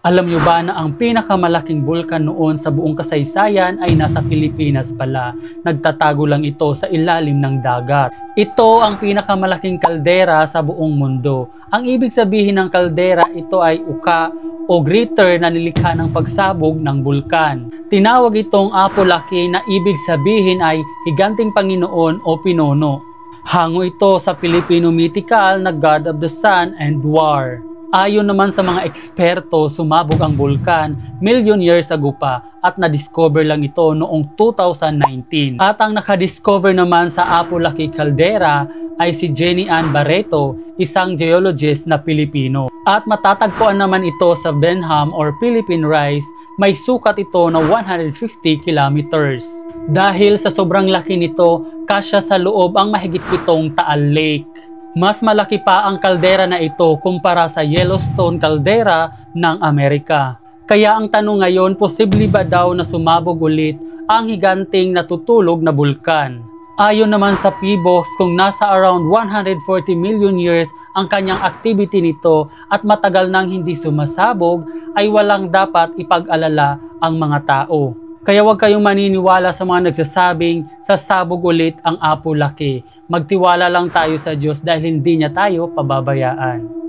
Alam nyo ba na ang pinakamalaking bulkan noon sa buong kasaysayan ay nasa Pilipinas pala? Nagtatago lang ito sa ilalim ng dagat. Ito ang pinakamalaking kaldera sa buong mundo. Ang ibig sabihin ng kaldera, ito ay uka o crater na nilikha ng pagsabog ng bulkan. Tinawag itong Apo-Laki na ibig sabihin ay higanting Panginoon o Pinono. Hango ito sa Filipino mythical na God of the Sun and War. Ayon naman sa mga eksperto, sumabog ang bulkan million years ago pa at na-discover lang ito noong 2019. At ang nakadiscover naman sa Apo-Laki Caldera ay si Jenny Ann Barreto, isang geologist na Pilipino. At matatagpuan naman ito sa Benham or Philippine Rise, may sukat ito na 150 kilometers. Dahil sa sobrang laki nito, kasya sa loob ang mahigit 7 Taal Lake. Mas malaki pa ang kaldera na ito kumpara sa Yellowstone Caldera ng Amerika. Kaya ang tanong ngayon, posible ba daw na sumabog ulit ang higanting natutulog na bulkan? Ayon naman sa PBOX, kung nasa around 140 million years ang kanyang activity nito at matagal nang hindi sumasabog, ay walang dapat ipag-alala ang mga tao. Kaya huwag kayong maniniwala sa mga nagsasabing sasabog ulit ang Apo-Laki. Magtiwala lang tayo sa Diyos dahil hindi niya tayo pababayaan.